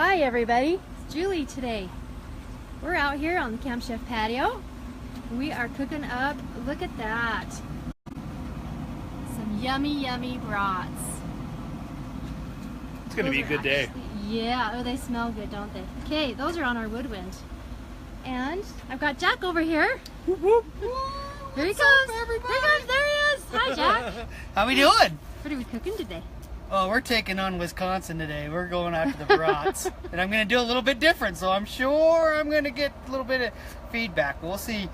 Hi everybody, it's Julie today. We're out here on the Camp Chef patio. We are cooking up, look at that, some yummy brats. It's going to be a good day. Yeah, oh they smell good, don't they? Okay, those are on our woodwind. And I've got Jack over here. Whoop, whoop. Here he What's comes, up, everybody? there he goes, there he is. Hi Jack. How we doing? What are we cooking today? Oh, we're taking on Wisconsin today. We're going after the brats. And I'm going to do a little bit different, so I'm sure I'm going to get a little bit of feedback. We'll see.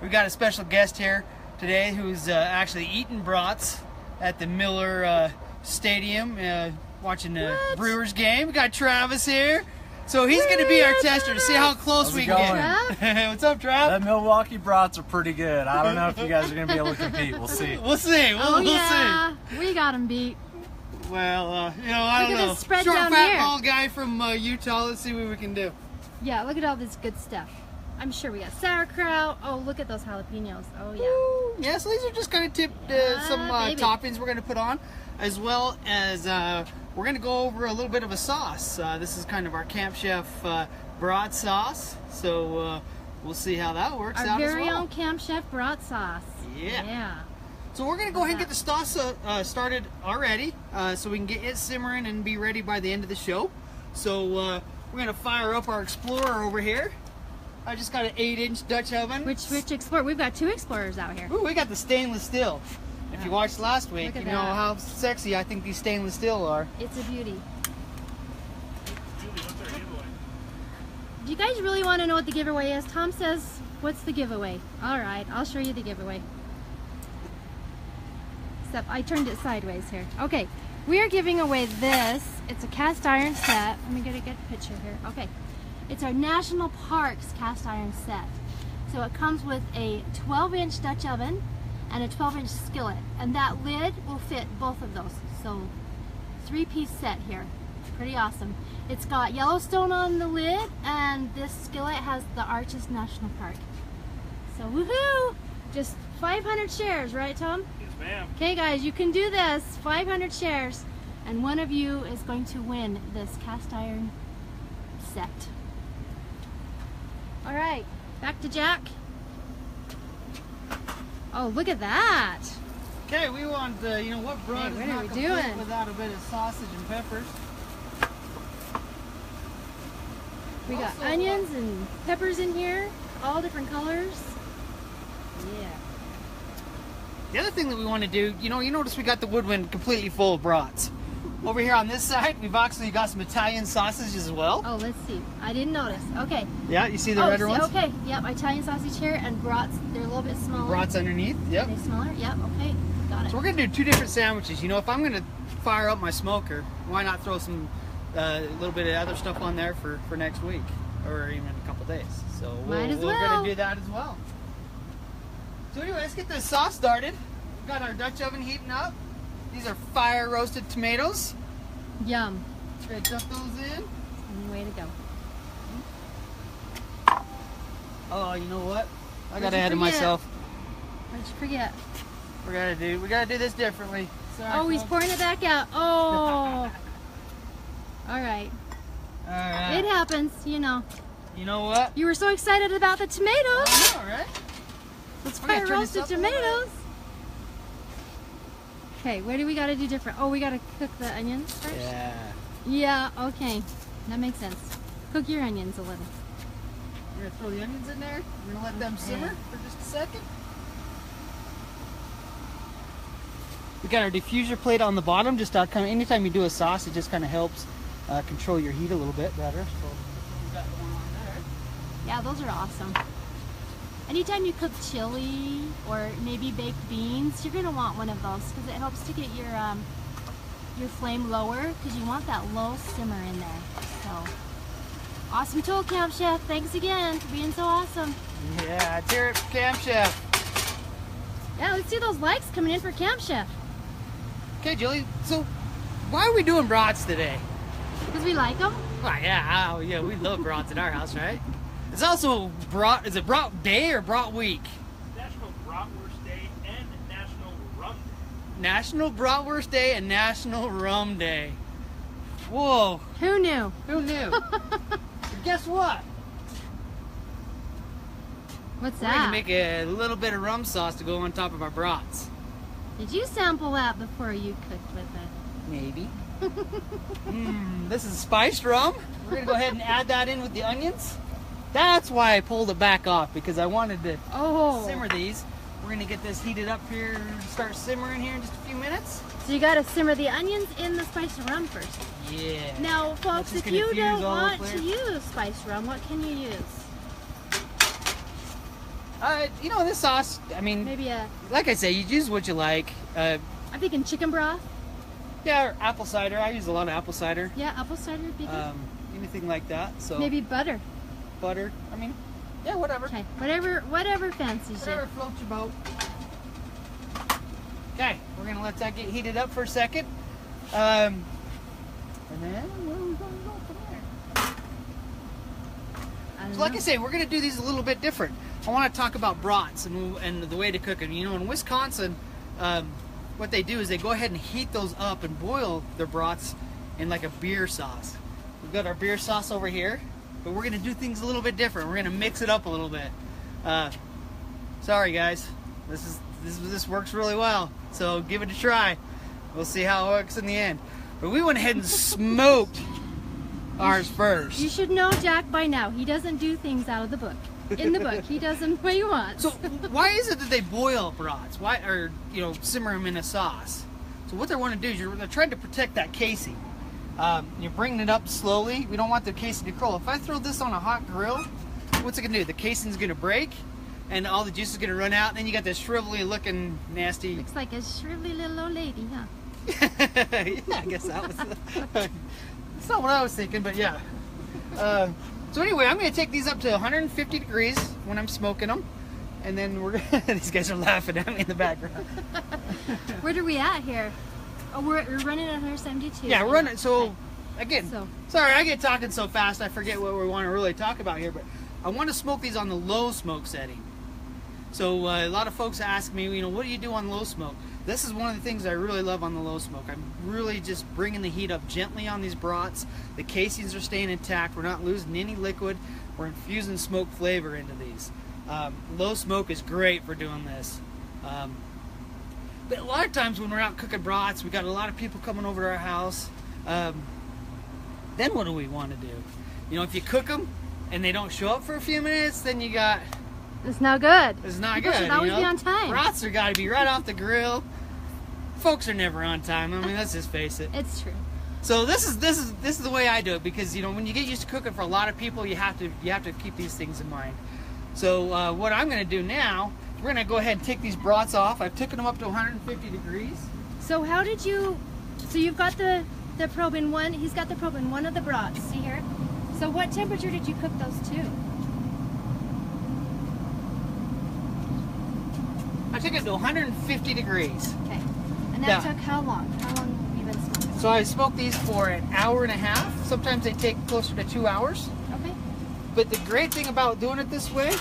We got a special guest here today who's actually eating brats at the Miller Stadium, watching the Brewers game. We got Travis here. So he's going to be our tester to see how close we can get. What's up, Trav? The Milwaukee Brats are pretty good. I don't know if you guys are going to be able to compete. We'll see. We'll see. We'll see. We got him beat. Well, you know, I don't know. Look at this spread Short, down fat, here. bald guy from Utah. Let's see what we can do. Yeah, look at all this good stuff. I'm sure we got sauerkraut. Oh, look at those jalapenos. Oh, yeah. Ooh, yeah, so these are just kind of some toppings we're going to put on, as well as we're going to go over a little bit of a sauce. This is kind of our Camp Chef brat sauce, so we'll see how that works out as well. Our very own Camp Chef brat sauce. Yeah. So we're going to go ahead and get the sauce started already, so we can get it simmering and be ready by the end of the show. So we're going to fire up our Explorer over here. I just got an 8-inch Dutch oven. Which Explorer? We've got two Explorers out here. Ooh, we got the stainless steel. If you watched last week, you know how sexy I think these stainless steel are. It's a beauty. Do you guys really want to know what the giveaway is? Tom says, what's the giveaway? All right, I'll show you the giveaway. Except I turned it sideways here. Okay, we are giving away this. It's a cast iron set. Let me get a good picture here. Okay, it's our National Parks cast iron set. So it comes with a 12-inch Dutch oven and a 12-inch skillet, and that lid will fit both of those. So 3-piece set here. Pretty awesome. It's got Yellowstone on the lid, and this skillet has the Arches National Park. So woohoo! Just 500 shares, right, Tom? Yes, ma'am. Okay, guys, you can do this. 500 shares, and one of you is going to win this cast iron set. All right, back to Jack. Oh, look at that! Okay, we want you know what brat is not complete without a bit of sausage and peppers. We got onions and peppers in here, all different colors. Yeah. The other thing that we want to do, you notice we got the woodwind completely full of brats. Over here on this side, we've actually got some Italian sausages as well. Oh, let's see. I didn't notice. Okay. Yeah, you see the redder ones? Okay, yep, Italian sausage here, and brats, they're a little bit smaller. Brats underneath, yep. Are they smaller? Yep, okay, got it. So we're going to do two different sandwiches. You know, if I'm going to fire up my smoker, why not throw some a little bit of other stuff on there for next week, or even a couple days. So we're going to do that as well. So anyway, let's get this sauce started. We've got our Dutch oven heating up. These are fire roasted tomatoes. Yum. Just going to dump those in. Way to go. Oh, you know what? I got ahead of myself. What did you forget? We gotta do this differently. Sorry, oh, he's pouring it back out. Oh. All right. It happens, you know. You know what? You were so excited about the tomatoes. I know, right? Let's fire roasted tomatoes. Okay, what do we got to do different? Oh, we got to cook the onions first? Yeah. Yeah, okay. That makes sense. Cook your onions a little. We're going to throw the onions in there. We're going to let them simmer for just a second. We got our diffuser plate on the bottom. Just anytime you do a sauce, it just kind of helps control your heat a little bit better. So we got one on there. Yeah, those are awesome. Anytime you cook chili or maybe baked beans, you're going to want one of those because it helps to get your flame lower because you want that low simmer in there. So, awesome tool, Camp Chef. Thanks again for being so awesome. Yeah, let's hear it for Camp Chef. Yeah, let's see those likes coming in for Camp Chef. Okay, Julie, so why are we doing brats today? Because we like them? Well, yeah, we love brats in our house, right? It's also is it Brat Day or Brat Week? National Bratwurst Day and National Rum Day. National Bratwurst Day and National Rum Day. Whoa. Who knew? Who knew? Guess what? What's We're gonna that? make a little bit of rum sauce to go on top of our brats. Did you sample that before you cooked with it? Maybe. This is spiced rum. We're gonna go ahead and add that in with the onions. That's why I pulled it back off, because I wanted to simmer these. We're gonna get this heated up here, start simmering here in just a few minutes. So you gotta simmer the onions in the spiced rum first. Yeah. Now, folks, That's just if gonna you fuse don't all the want flavors. to use spiced rum, what can you use? You know, this sauce, I mean, Maybe like I say, you use what you like. I'm thinking chicken broth. Yeah, or apple cider. I use a lot of apple cider. Yeah, apple cider would be good. Anything like that. So Maybe butter. butter. I mean, yeah, whatever. Okay, whatever fancies Whatever you. floats your boat. Okay, we're gonna let that get heated up for a second. And then where are we gonna go from there? I don't So like know. I say, we're gonna do these a little bit different. I want to talk about brats and the way to cook them. You know, in Wisconsin, what they do is they go ahead and heat those up and boil their brats in like a beer sauce. We've got our beer sauce over here, but we're gonna do things a little bit different. We're gonna mix it up a little bit. Sorry guys, this works really well, so give it a try. We'll see how it works in the end. But we went ahead and smoked ours first. You should know Jack by now. He doesn't do things out of the book. In the book, he does them the way he wants. So why is it that they boil brats? Why, or simmer them in a sauce? So what they want to do is they're trying to protect that casing. You're bringing it up slowly. We don't want the casing to curl. If I throw this on a hot grill, what's it gonna do? The casing's gonna break, and all the juice is gonna run out. And then you got this shrivelly looking nasty. Looks like a shrivelly little old lady, huh? Yeah, I guess that was. That's not what I was thinking, but yeah. So anyway, I'm going to take these up to 150 degrees when I'm smoking them, and then we're these guys are laughing at me in the background. Where are we at here? Oh, we're running at 172. Yeah, we're running. So Okay. again, So- sorry, I get talking so fast I forget what we want to really talk about here. But I want to smoke these on the low smoke setting. So a lot of folks ask me, what do you do on low smoke? This is one of the things I really love on the low smoke. I'm really just bringing the heat up gently on these brats. The casings are staying intact. We're not losing any liquid. We're infusing smoke flavor into these. Low smoke is great for doing this. But a lot of times when we're out cooking brats, we got a lot of people coming over to our house. Then what do we want to do? If you cook them and they don't show up for a few minutes, then you got... It's no good. It's not People good. should always be on time. Brats are got to be right off the grill. Folks are never on time. I mean, let's just face it. It's true. So this is the way I do it, because when you get used to cooking for a lot of people, you have to keep these things in mind. So what I'm going to do now, we're going to go ahead and take these brats off. I've taken them up to 150 degrees. So how did you? So you've got the probe in one. He's got the probe in one of the brats. See here. So what temperature did you cook those to? I took it to 150 degrees. Okay. And that Yeah. took how long? How long have you been smoking? So I smoked these for an hour and a half. Sometimes they take closer to 2 hours. Okay. But the great thing about doing it this way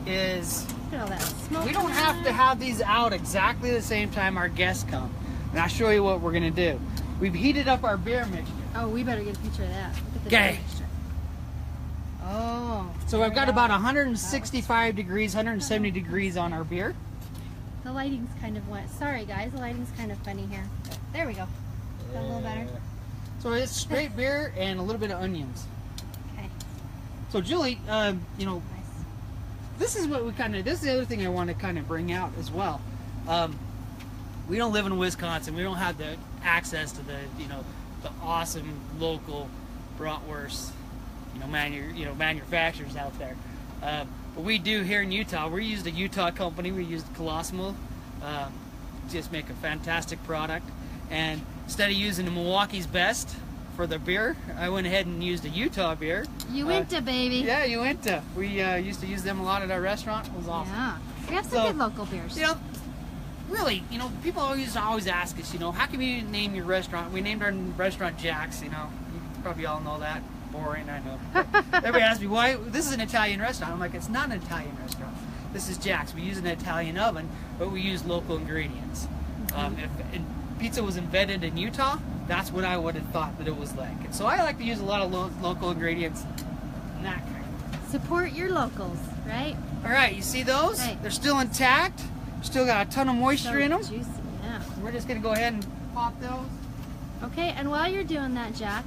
is Look at all that smoke. we don't have to have these out exactly the same time our guests come. And I'll show you what we're gonna do. We've heated up our beer mixture. Oh, we better get a picture of that. Look at the Okay. mixture. Oh. So I've got about 165 degrees, 170 degrees on our beer. The lighting's kind of wet. Sorry, guys. The lighting's kind of funny here. There we go. Got a little better. So it's straight beer and a little bit of onions. Okay. So Julie, Nice. this is what this is the other thing I want to kind of bring out as well. We don't live in Wisconsin. We don't have the access to the awesome local bratwurst manufacturers out there. But we do here in Utah. We used a Utah company. We used Colosimo. Just make a fantastic product. And instead of using the Milwaukee's Best for the beer, I went ahead and used a Utah beer. Uinta, baby. Yeah, Uinta. We used to use them a lot at our restaurant. It was awesome. Yeah. We have some So, good local beers. Really, people always ask us, how can you name your restaurant? We named our restaurant Jack's. You probably all know that. Boring, I know. But everybody asks me why this is an Italian restaurant. I'm like, it's not an Italian restaurant. This is Jack's. We use an Italian oven, but we use local ingredients. If pizza was invented in Utah, That's what I would have thought that it was like. And so I like to use a lot of local ingredients and that kind of. Support your locals, right? All right, you see those? Right. They're still intact. Still got a ton of moisture in them. Juicy, yeah. We're just gonna go ahead and pop those. Okay, and while you're doing that, Jack,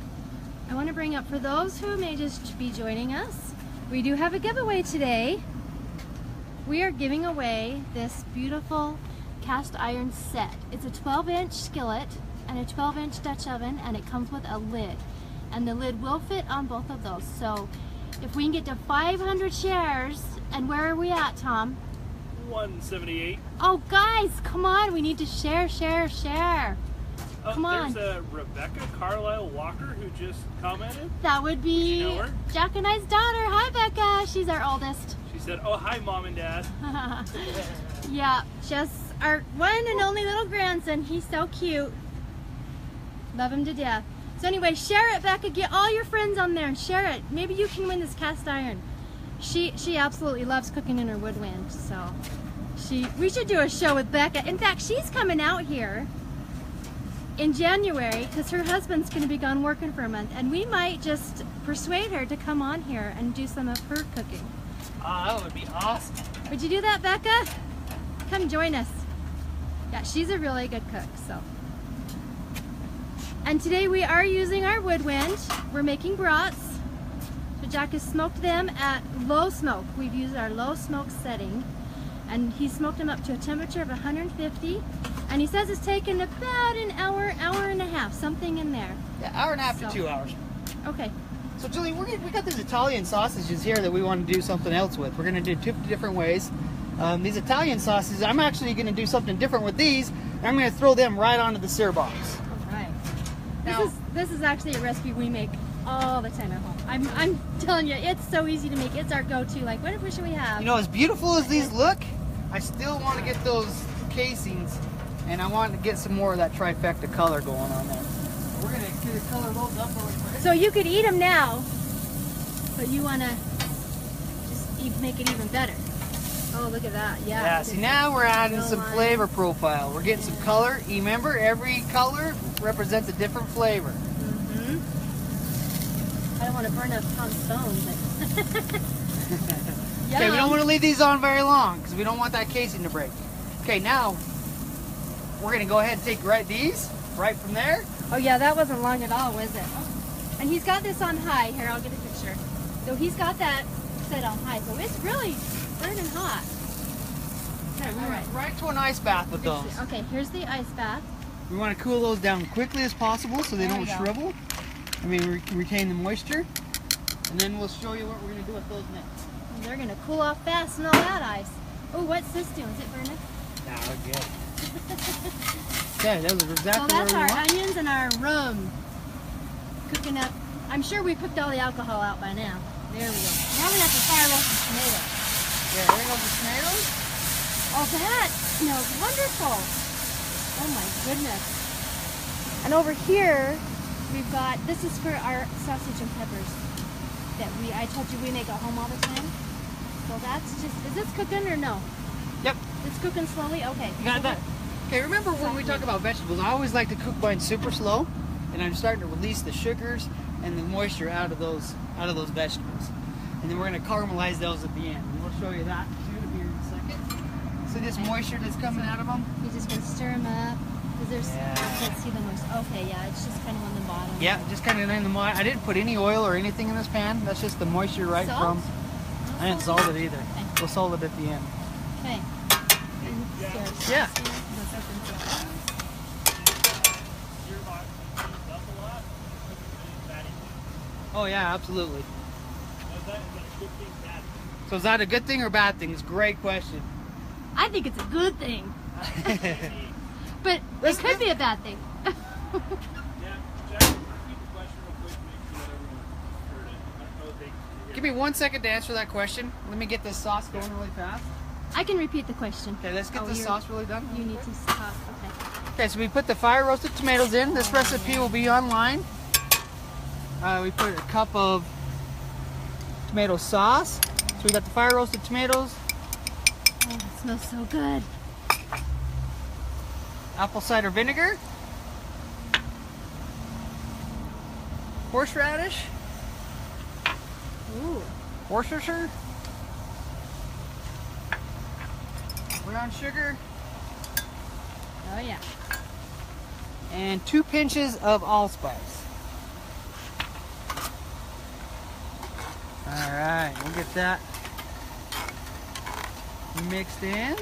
I want to bring up, for those who may just be joining us, we do have a giveaway today. We are giving away this beautiful cast iron set. It's a 12-inch skillet and a 12-inch Dutch oven, and it comes with a lid. And the lid will fit on both of those. So if we can get to 500 shares, and where are we at, Tom? 178. Oh, guys, come on. We need to share. Come on. There's a Rebecca Carlisle Walker who just commented. That would be You know her? Jack and I's daughter. Hi, Becca. She's our oldest. She said, "Oh, hi, Mom and Dad." Yeah, just our one and only little grandson. He's so cute. Love him to death. So anyway, share it, Becca. Get all your friends on there and share it. Maybe you can win this cast iron. She absolutely loves cooking in her woodwind. So we should do a show with Becca. In fact, she's coming out here in January because her husband's going to be gone working for a month, and we might just persuade her to come on here and do some of her cooking. Oh, that would be awesome. Would you do that, Becca? Come join us. Yeah, she's a really good cook, so. And today we are using our woodwind. We're making brats. So Jack has smoked them at low smoke. We've used our low smoke setting, and he smoked them up to a temperature of 150. And he says it's taken about an hour and a half, something in there. Yeah, hour and a half So. to 2 hours. Okay. So Julie, we got these Italian sausages here that we want to do something else with. We're going to do two different ways. These Italian sausages, I'm actually going to do something different with these, and I'm going to throw them right onto the sear box. All right. Now- This is actually a recipe we make all the time at home. I'm telling you, it's so easy to make. It's our go-to. Like, what should we have? You know, as beautiful as these look, I still want to get those casings, and I want to get some more of that trifecta color going on there. We're going to get the color those up really quick. So you could eat them now, but you want to just make it even better. Oh, look at that. Yeah. Yeah, see now we're adding real some line. flavor profile. We're getting some color. You remember, every color represents a different flavor. I don't want to burn up Tom's phone, but... Okay, we don't want to leave these on very long because we don't want that casing to break. Okay, now we're going to go ahead and take these right from there. Oh yeah, that wasn't long at all, was it? And he's got this on high. Here, I'll get a picture. So he's got that set on high, so it's really burning hot. Okay, all right. Right to an ice bath with those. Okay, here's the ice bath. We want to cool those down quickly as possible so they There don't we go. shrivel. I mean, retain the moisture. And then we'll show you what we're going to do with those next. And they're gonna cool off fast and all that ice. Oh, what's this doing? Is it burning? Now we're good. Okay, that was So exactly that's where our we want. onions and our rum cooking up. I'm sure we cooked all the alcohol out by now. There we go. Now we have to fire roast the tomatoes. Yeah, there goes the tomatoes. Oh, that smells wonderful. Oh my goodness. And over here, we've got, this is for our sausage and peppers that I told you we make at home all the time. So that's just, is this cooking or no? Yep. It's cooking slowly? Okay. You got that? Okay, remember when we talk about vegetables, I always like to cook mine super slow, and I'm starting to release the sugars and the moisture out of those vegetables. And then we're going to caramelize those at the end. And we'll show you that too here in a second. See this moisture that's coming out of them? You're just going to stir them up. Because there's, Yeah. I can't see the moisture. Okay, yeah, it's just kind of on the bottom. Yeah, just kind of in the moisture. I didn't put any oil or anything in this pan. That's just the moisture right Salt? from. I didn't salt it either. Okay. We'll salt it at the end. Okay. And stir. Yeah. Let's open it. You're hot. Heat up a lot. Fatty. Oh yeah, absolutely. Is that a good thing, bad thing? So is that a good thing or bad thing? It's a great question. I think it's a good thing. But it could be a bad thing. Yeah, Jack, repeat the question real quick to make sure that everyone heard it. I don't know if they can hear Give me 1 second to answer that question. Let me get this sauce going really fast. I can repeat the question. Okay, let's get Oh, this you're- sauce really done. You need to stop. Okay. Okay, so we put the fire roasted tomatoes in. This recipe will be online. We put a cup of tomato sauce. So we got the fire roasted tomatoes, Oh, it smells so good. apple cider vinegar, horseradish, Ooh. Worcestershire, brown sugar, Oh yeah. and 2 pinches of allspice. All right, we'll get that mixed in.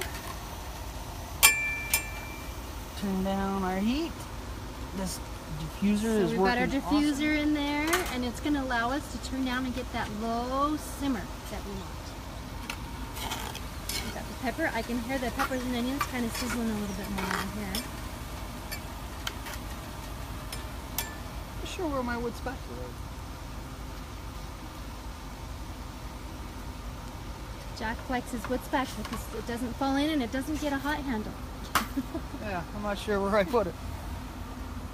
Turn down our heat. This diffuser So is we've got our working diffuser awesome. in there, and it's going to allow us to turn down and get that low simmer that we want. We've got the pepper. I can hear the peppers and onions kind of sizzling a little bit more down here. Not sure where my wood spatula is. Jack likes his wood spatula because it doesn't fall in and it doesn't get a hot handle. Yeah, I'm not sure where I put it.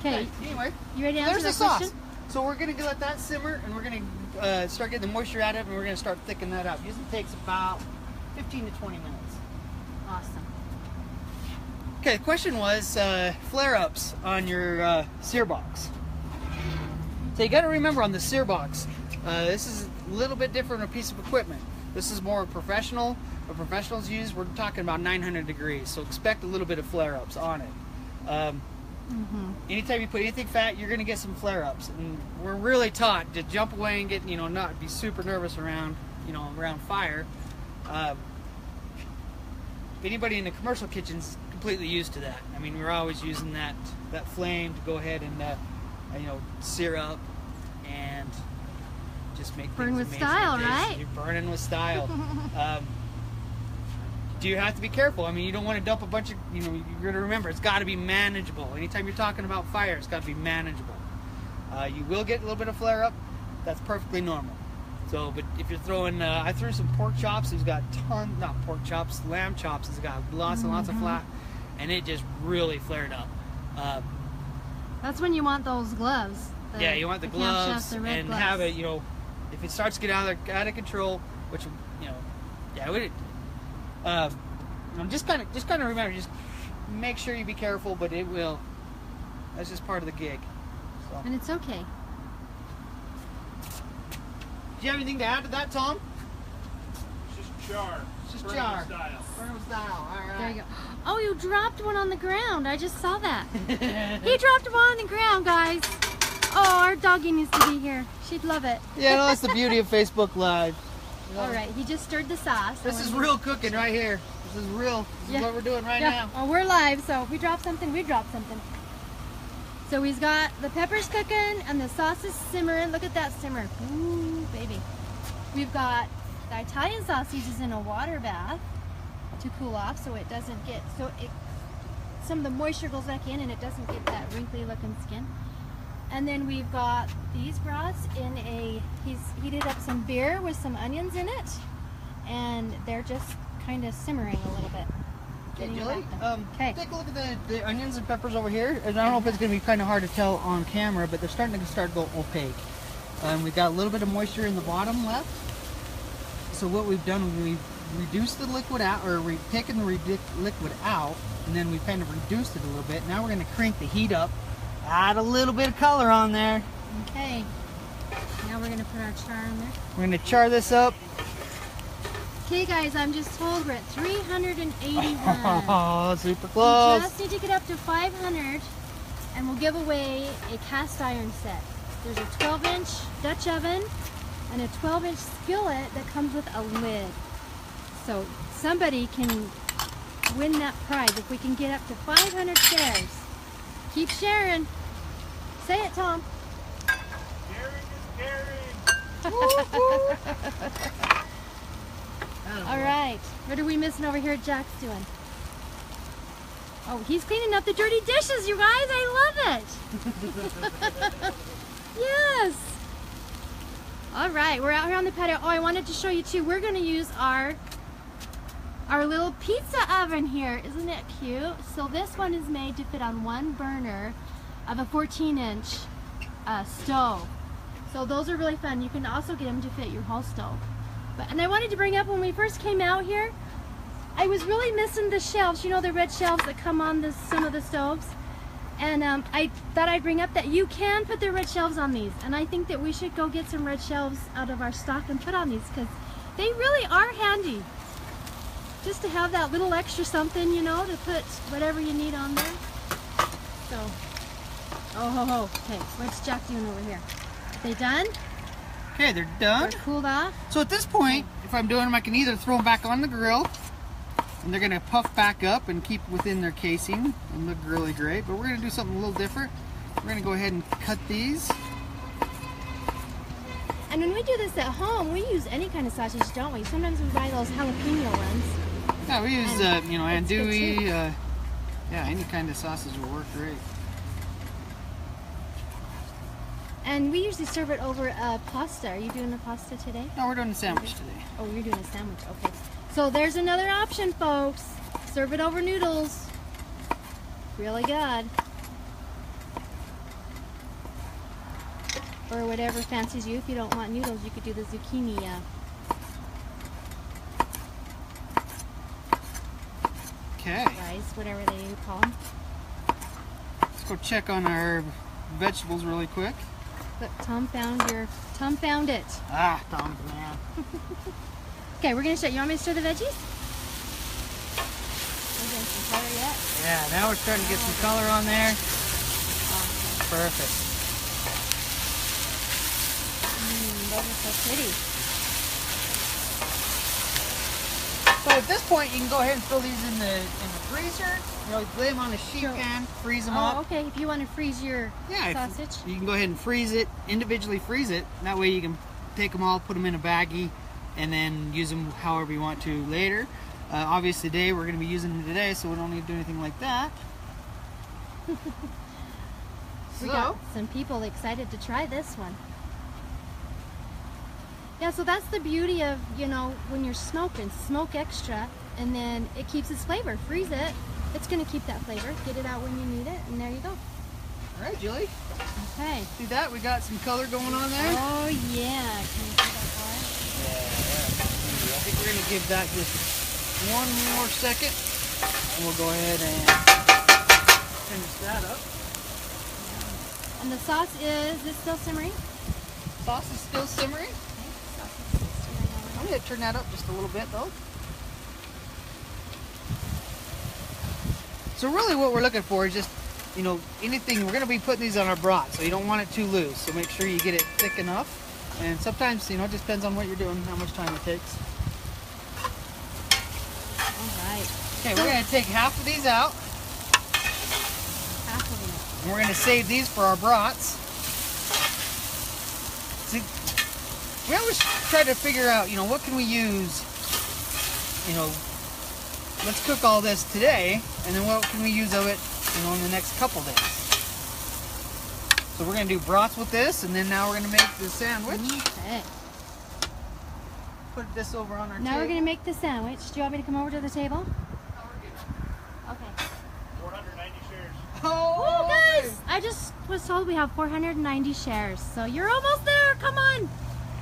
Okay, Anyway, you ready to there's answer the that sauce. question? So we're gonna let that simmer, and we're gonna start getting the moisture out of it, and we're gonna start thickening that up. Usually takes about 15 to 20 minutes. Awesome. Okay, the question was flare-ups on your sear box. So you got to remember on the sear box, this is a little bit different a piece of equipment. This is more professional. What professionals use, we're talking about 900 degrees, so expect a little bit of flare-ups on it. Anytime you put anything fat, you're going to get some flare-ups, and we're really taught to jump away and get, not be super nervous around, around fire. Anybody in the commercial kitchen's completely used to that. I mean, we're always using that flame to go ahead and sear up and just make Burn things with amazing style, and tasty. right? You're burning with style. Do you have to be careful? I mean, you don't want to dump a bunch of, you're going to remember, it's got to be manageable. Anytime you're talking about fire, it's got to be manageable. You will get a little bit of flare up. That's perfectly normal. So, but if you're throwing, I threw some pork chops. It's got not pork chops, lamb chops. It's got lots and lots of fat, and it just really flared up. That's when you want those gloves. Yeah, you want the Camp Chefs, gloves the red and gloves. have it, if it starts to get out of control, which, yeah, I'm just kind of remember, just make sure you be careful, but it will. That's just part of the gig. So. And it's okay. Do you have anything to add to that, Tom? It's just char. It's just Burning char. style. Burn style. All right. There you go. Oh, you dropped one on the ground. I just saw that. He dropped one on the ground, guys. Oh, our doggy needs to be here. She'd love it. Yeah, no, that's the beauty of Facebook Live. All right, he just stirred the sauce. This is real cooking right here. This is real. This is what we're doing right now. Well, we're live, so if we drop something, we drop something. So he's got the peppers cooking and the sauce is simmering. Look at that simmer. Ooh, baby. We've got the Italian sausages in a water bath to cool off so it doesn't get, some of the moisture goes back in and it doesn't get that wrinkly looking skin. And then we've got these brats in he's heated up some beer with some onions in it. And they're just kind of simmering a little bit. Okay, Getting Julie, back there. take a look at the onions and peppers over here. And I don't know if it's going to be kind of hard to tell on camera, but they're starting to go opaque. We've got a little bit of moisture in the bottom left. So what we've done, we've reduced the liquid out, or we've taken the liquid out, and then we've kind of reduced it a little bit. Now we're going to crank the heat up, add a little bit of color on there. Okay. Now we're gonna put our char in there. We're going to char this up. Okay guys, I'm just told we're at 381. Oh, super We close. just need to get up to 500 and we'll give away a cast iron set. There's a 12-inch Dutch oven and a 12-inch skillet that comes with a lid. So somebody can win that prize if we can get up to 500 shares. Keep sharing. Say it, Tom. Sharing is caring. All right. What are we missing over here? Jack's doing. Oh, he's cleaning up the dirty dishes, you guys. I love it. Yes. All right, we're out here on the patio. Oh, I wanted to show you too. We're going to use our little pizza oven here. Isn't it cute? So this one is made to fit on one burner of a 14-inch stove. So those are really fun. You can also get them to fit your whole stove. And I wanted to bring up, when we first came out here, I was really missing the shelves. You know, the red shelves that come on some of the stoves. And I thought I'd bring up that you can put the red shelves on these, and I think that we should go get some red shelves out of our stock and put on these, because they really are handy. Just to have that little extra something, you know, to put whatever you need on there. So, okay, what's Jack doing over here? Are they done? Okay, they're done. They're cooled off? So at this point, if I'm doing them, I can either throw them back on the grill, and they're gonna puff back up and keep within their casing and look really great, but we're gonna do something a little different. We're gonna go ahead and cut these. And when we do this at home, we use any kind of sausage, don't we? Sometimes we buy those jalapeno ones. Yeah, we use, you know, it's good andouille, yeah, any kind of sausage will work great. And we usually serve it over pasta. Are you doing a pasta today? No, we're doing a sandwich today. Oh, you're doing a sandwich, okay. So there's another option, folks. Serve it over noodles. Really good. Or whatever fancies you. If you don't want noodles, you could do the zucchini. Okay. Rice, whatever they call them. Let's go check on our vegetables really quick. Look, Tom found it. Ah, Tom's man. Okay, we're gonna start. You want me to stir the veggies? We're getting some color yet? Yeah, now we're starting to get some color on there. Perfect. Those are so pretty. So at this point, you can go ahead and throw these in the freezer. You know, lay them on a sheet pan, freeze them up. Oh, okay. If you want to freeze your sausage. You can go ahead and freeze it, individually freeze it. That way you can take them all, put them in a baggie, and then use them however you want to later. Obviously today, we're going to be using them today, so we don't need to do anything like that. We got some people excited to try this one. Yeah, so that's the beauty of, you know, when you're smoking, smoke extra, and then it keeps its flavor. Freeze it. It's going to keep that flavor. Get it out when you need it, and there you go. All right, Julie. Okay. See that? We got some color going on there. Oh, yeah. Can you see that color? Yeah. I think we're going to give that just one more second, and we'll go ahead and finish that up. And the sauce is it still simmering? Sauce is still simmering. I'm going to turn that up just a little bit though. So really what we're looking for is just, you know, anything, we're going to be putting these on our brats, so you don't want it too loose. So make sure you get it thick enough. And sometimes, you know, it just depends on what you're doing, how much time it takes. All right. Okay, we're going to take half of these out. Half of them. And we're going to save these for our brats. See, we always try to figure out, you know, what can we use, you know, let's cook all this today, and then what can we use of it, you know, in the next couple days. So we're going to do brats with this, and then now we're going to make the sandwich. Okay. Put this over on our Now table. we're going to make the sandwich. Do you want me to come over to the table? Okay. 490 shares. Oh, guys! I just was told we have 490 shares, so you're almost there. Come on.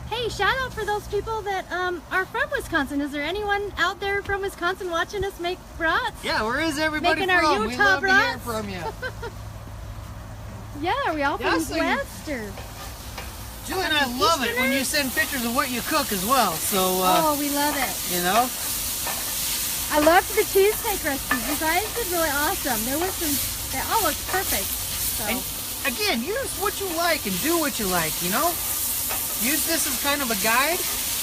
Hey, shout out for those people that are from Wisconsin. Is there anyone out there from Wisconsin watching us make brats? Yeah, where is everybody Making from? our We Utah love brats? to hear from you. Yeah, are we all Yeah, from so you- Webster? Julie and I love it when you send pictures of what you cook as well. So, Oh, we love it. you know, I loved the cheesecake recipes. You guys did really awesome. There was some, they all looked perfect. So. and again, use what you like and do what you like, you know? Use this as kind of a guide,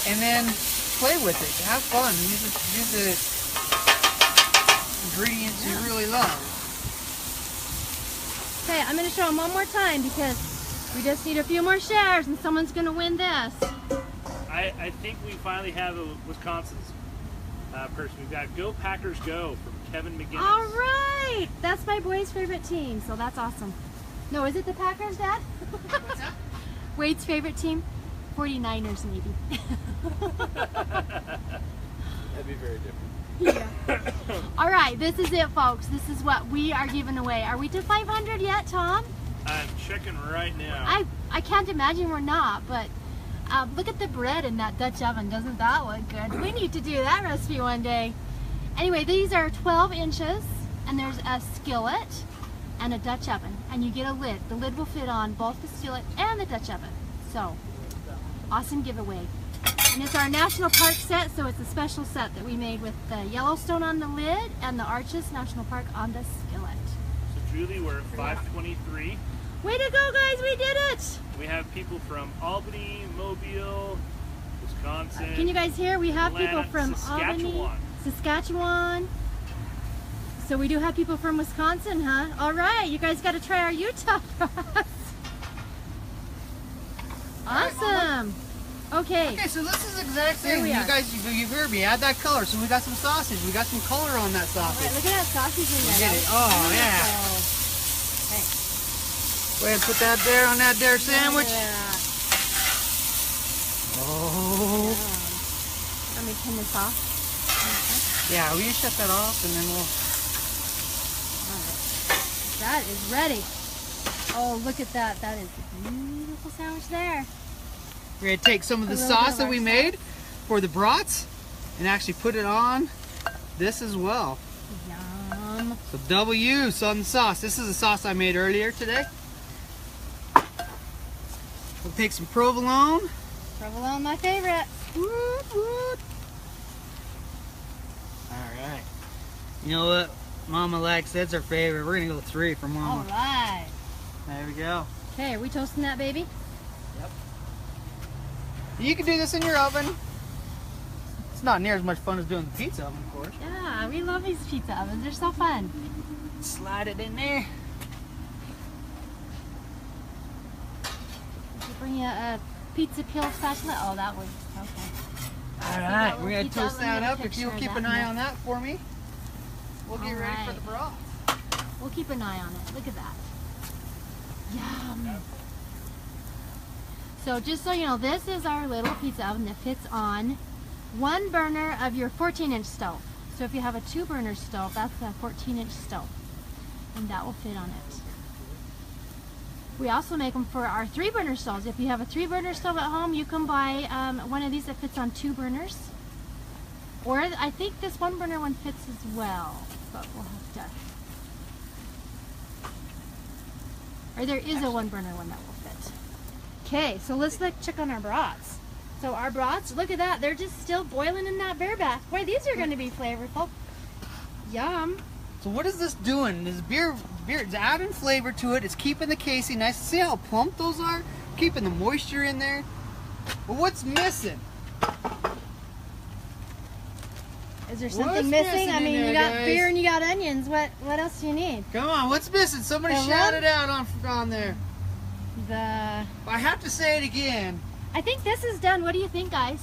and then play with it. Have fun. Use the ingredients you really love. Okay, I'm going to show them one more time because we just need a few more shares and someone's going to win this. I think we finally have a Wisconsin's person. We've got Go Packers Go from Kevin McGinnis. All right. That's my boy's favorite team, so that's awesome. No, is it the Packers, Dad? What's that? Wade's favorite team? 49ers, maybe. That'd be very different. Yeah. All right, this is it, folks. This is what we are giving away. Are we to 500 yet, Tom? I'm checking right now. I can't imagine we're not, but look at the bread in that Dutch oven. Doesn't that look good? We need to do that recipe one day. Anyway, these are 12 inches, and there's a skillet. and a Dutch oven, and you get a lid. The lid will fit on both the skillet and the Dutch oven. So, awesome giveaway. And it's our National Park set, so it's a special set that we made with the Yellowstone on the lid and the Arches National Park on the skillet. So Julie, we're at 523. Way to go, guys, we did it! We have people from Albany, Mobile, Wisconsin. Can you guys hear? We have people Atlanta, from Saskatchewan. Albany, Saskatchewan. So we do have people from Wisconsin, huh? All right, you guys got to try our Utah brats. Awesome. Okay. Okay, so this is the exact Here same. we You are. guys, you've heard me. Add that color. So we got some sausage. We got some color on that All right, sausage. look at that sausage in there. Get it. Oh, yeah. Okay. Go ahead and put that there on that there sandwich. Look at that. Oh. Let me turn this off. Yeah, will you shut that off and then we'll... That is ready. Oh, look at that. That is a beautiful sandwich there. We're going to take some of the A little bit sauce of that our we sauce. made for the brats and actually put it on this as well. Yum. So double use on the sauce. This is the sauce I made earlier today. We'll take some provolone. Provolone, my favorite. Woot, woot. All right. You know what? Mama likes, that's her favorite. We're going to go 3 for All Mama. right. There we go. Okay, are we toasting that baby? Yep. You can do this in your oven. It's not near as much fun as doing the pizza oven, of course. Yeah, we love these pizza ovens. They're so fun. Slide it in there. Did you bring a pizza peel spatula? Oh, that was okay. All right, we're going to Pizza toast oven, that get a up. If you'll picture keep of an that eye in on that for me, we'll get All ready for right. the broth. We'll keep an eye on it. Look at that. Yum. So just so you know, this is our little pizza oven that fits on one burner of your 14-inch stove. So if you have a 2-burner stove, that's a 14-inch stove. And that will fit on it. We also make them for our 3-burner stoves. If you have a 3-burner stove at home, you can buy one of these that fits on 2 burners. Or I think this 1-burner one fits as well, but we'll have to. Or there is a 1-burner one that will fit. Okay, so let's check on our brats. So our brats, look at that, they're just still boiling in that bear bath. Boy, these are going to be flavorful. Yum. So what is this doing? This beer, it's adding flavor to it. It's keeping the casing nice. See how plump those are? Keeping the moisture in there. But what's missing? Is there What's something missing missing? I in mean, there, you got guys? beer and you got onions. What else do you need? Come on, what's missing? Somebody The shout rum? it out on there. The I have to say it again. I think this is done. What do you think, guys?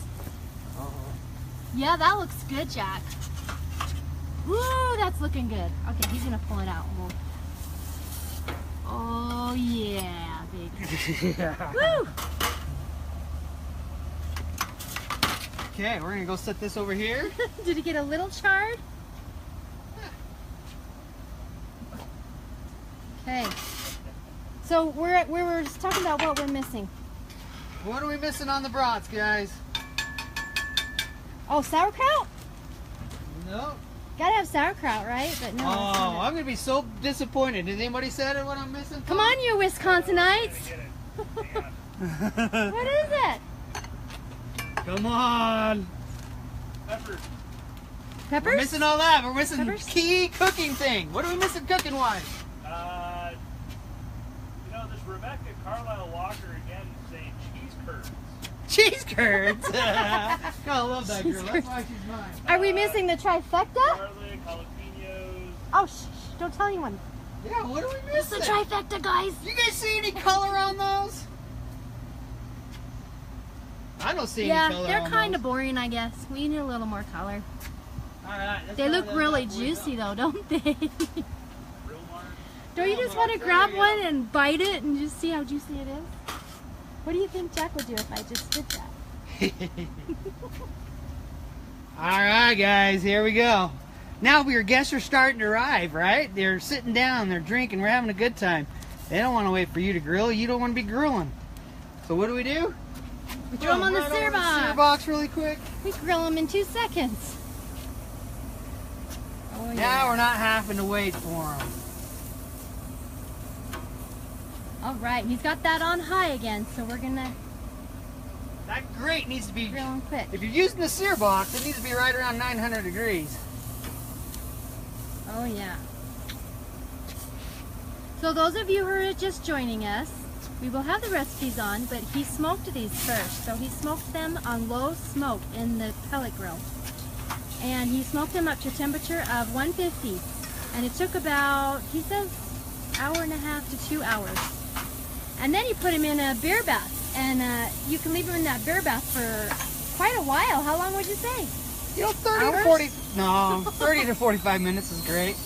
Yeah, that looks good, Jack. Woo, that's looking good. Okay, he's gonna pull it out. Oh yeah, baby. Yeah. Woo! Okay, we're gonna go set this over here. Did it get a little charred? Okay. So we were just talking about what we're missing. What are we missing on the brats, guys? Oh, sauerkraut? No. Gotta have sauerkraut, right? But no. that's Oh, not it. I'm gonna be so disappointed. Has anybody said it? What I'm missing? Come on, you Wisconsinites. Get it. Hang on. What is it? Come on. Pepper. Peppers? We're missing all that. We're missing Peppers? key cooking thing. What are we missing cooking wise? This Rebecca Carlisle Walker again saying cheese curds. Cheese curds. God, I love that Cheese girl. curds. That's why she's mine. Are we missing the trifecta? Garlic, jalapenos. Oh, shh, don't tell anyone. Yeah, what are we It's the missing? trifecta, guys. You guys see any color on those? I don't see Yeah, any color they're on kind those. of boring, I guess. We need a little more color. All right, let's They throw look them really bad boys juicy, up. though, don't they? Real Mark. Don't you Real just want to Mark, grab there we one and bite it and just see how juicy it is? What do you think Jack would do if I just did that? All right, guys, here we go. Now your guests are starting to arrive, right? They're sitting down, they're drinking, we're having a good time. They don't want to wait for you to grill. You don't want to be grilling. So what do? We throw them on the Right sear over the sear box. box really quick. We grill them in 2 seconds. Oh, Now we're not having to wait for them. All right, he's got that on high again, so we're gonna That grate needs to be, grill him quick. if you're using the sear box, it needs to be right around 900 degrees. Oh yeah. So those of you who are just joining us, we will have the recipes on, but he smoked these first. So he smoked them on low smoke in the pellet grill. And he smoked them up to a temperature of 150. And it took about, he says, hour and a half to 2 hours. And then he put him in a beer bath. And you can leave him in that beer bath for quite a while. How long would you say? You know, 30 to Hours? 40, no, 30 to 45 minutes is great.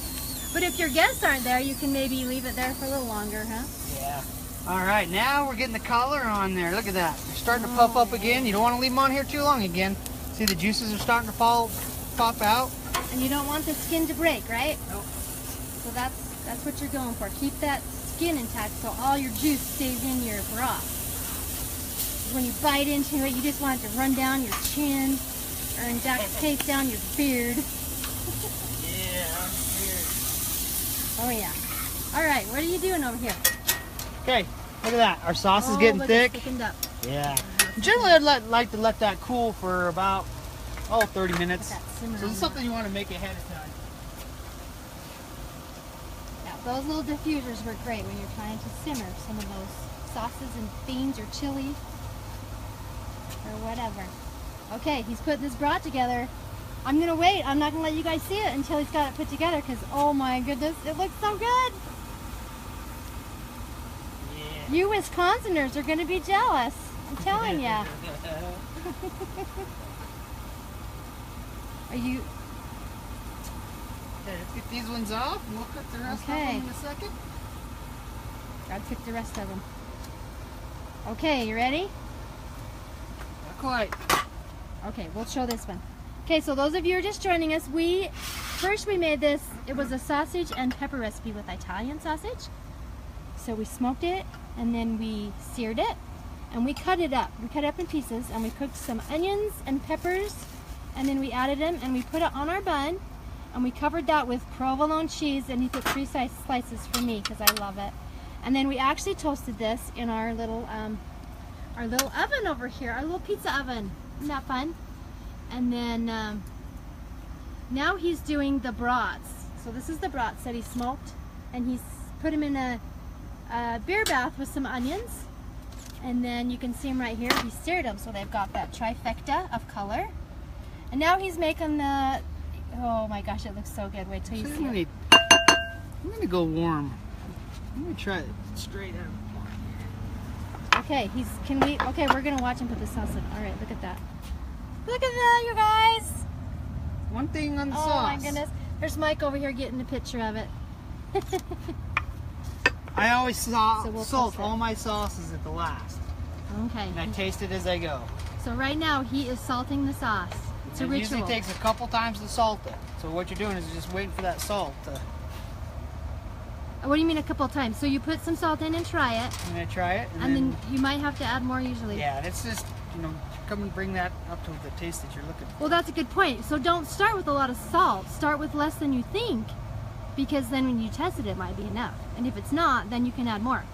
But if your guests aren't there, you can maybe leave it there for a little longer, huh? Yeah. All right, now we're getting the color on there. Look at that. They're starting to puff up again. You don't want to leave them on here too long again. See, the juices are starting to pop out. And you don't want the skin to break, right? Nope. So that's what you're going for. Keep that skin intact so all your juice stays in your broth. When you bite into it, you just want it to run down your chin or in that case down your beard. Yeah, I'm weird. Oh yeah. All right, what are you doing over here? Okay, look at that. Our sauce is Oh, getting look, thick. it's thickened up. Yeah. Generally, I'd like to let that cool for about 30 minutes. Let that simmer So on this is something you want to make ahead of time. Yeah, those little diffusers work great when you're trying to simmer some of those sauces and beans or chili or whatever. Okay, he's putting this broth together. I'm gonna wait. I'm not gonna let you guys see it until he's got it put together because oh my goodness, it looks so good. Yeah. You Wisconsiners are gonna be jealous. I'm telling ya. Are you? Okay, let's get these ones off and we'll cook the rest Okay. of them in a second. I'll pick the rest of them. Okay, you ready? Not quite. Okay, we'll show this one. Okay, so those of you who are just joining us, first we made this, it was a sausage and pepper recipe with Italian sausage. So we smoked it and then we seared it and we cut it up. We cut it up in pieces and we cooked some onions and peppers and then we added them and we put it on our bun and we covered that with provolone cheese and he took 3 slices for me because I love it. And then we actually toasted this in our little oven over here, our little pizza oven. Isn't that fun? And then now he's doing the brats. So this is the brats that he smoked and he's put them in a beer bath with some onions. And then you can see them right here. He seared them so they've got that trifecta of color. And now he's making the, oh my gosh, it looks so good. Wait till you see it. I'm gonna go warm. I'm gonna try it straight out. Okay, okay, we're gonna watch him put the sauce in. All right, look at that. Look at that, you guys. One thing on the Oh sauce. my goodness. There's Mike over here getting a picture of it. I always So we'll salt toast it. all my sauces at the last. Okay. And I taste it as I go. So right now he is salting the sauce. It's a It ritual. usually takes a couple times to salt it. So what you're doing is just waiting for that salt to... What do you mean a couple of times? So you put some salt in and try it, I'm gonna try it. and then you might have to add more usually. Yeah, and it's just, come and bring that up to the taste that you're looking for. Well, that's a good point. So don't start with a lot of salt. Start with less than you think, because then when you test it, it might be enough. And if it's not, then you can add more.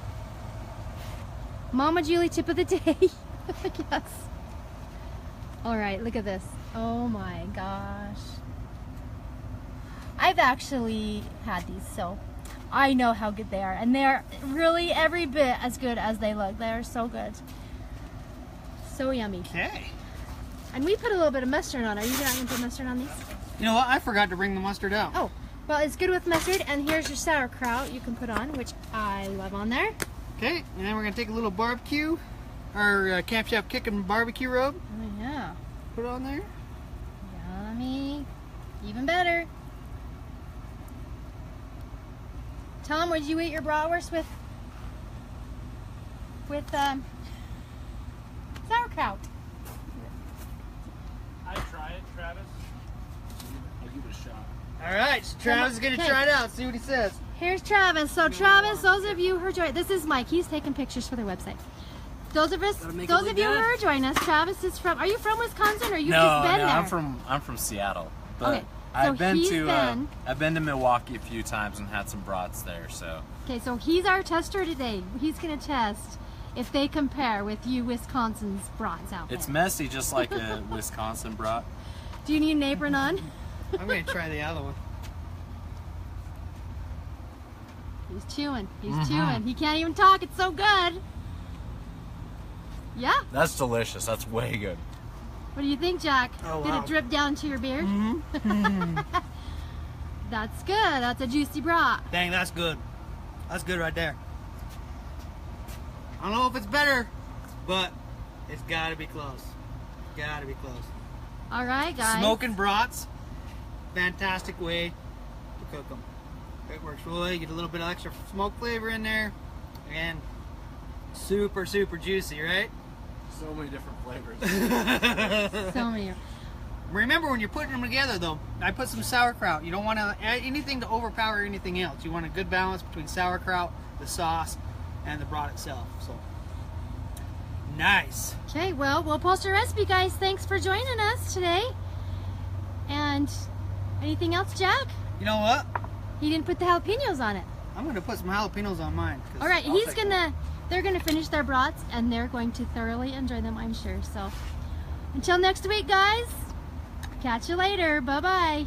Mama Julie tip of the day. Yes. All right, look at this. Oh my gosh. I've actually had these, so I know how good they are. And they're really every bit as good as they look. They are so good. So yummy. Okay. And we put a little bit of mustard on. Are you not going to put mustard on these? You know what? I forgot to bring the mustard out. Oh, well, it's good with mustard. And here's your sauerkraut you can put on, which I love on there. Okay, and then we're gonna take a little barbecue, our Camp Chef Kickin' barbecue rub. Oh, yeah. Put it on there. Yummy. Even better. Tell them, would you eat your bratwurst with sauerkraut? I try it, Travis. I'll give it a shot. All right, so Travis is gonna Okay. try it out. See what he says. Here's Travis. So Travis, those of you who are joining, this is Mike. He's taking pictures for their website. Those of us, Gotta make it those look of you who good. are joining us, Travis is from. Are you from Wisconsin or you've No, just been no, there? I'm from Seattle, but Okay, so I've been he's to been- I've been to Milwaukee a few times and had some brats there. So Okay, so he's our tester today. He's gonna test if they compare with you Wisconsin's brats out there. It's messy, just like a Wisconsin brat. Do you need an apron on? I'm gonna try the other one. He's chewing. He's chewing. He can't even talk. It's so good. Yeah. That's delicious. That's way good. What do you think, Jack? Oh, Did wow. it drip down to your beard? Mm-hmm. That's good. That's a juicy brat. Dang, that's good. That's good right there. I don't know if it's better, but it's gotta be close. Gotta be close. All right, guys. Smoking brats, fantastic way to cook them. It works really well. You get a little bit of extra smoke flavor in there, and super, super juicy, right? So many different flavors. So many. Remember, when you're putting them together, though, I put some sauerkraut. You don't want to add anything to overpower anything else. You want a good balance between sauerkraut, the sauce, and the brat itself. So, nice. Okay, well, we'll post a recipe, guys. Thanks for joining us today. And anything else, Jack? You know what? He didn't put the jalapenos on it. I'm going to put some jalapenos on mine. All right, they're gonna finish their brats, and they're going to thoroughly enjoy them, I'm sure. So, until next week, guys. Catch you later. Bye-bye.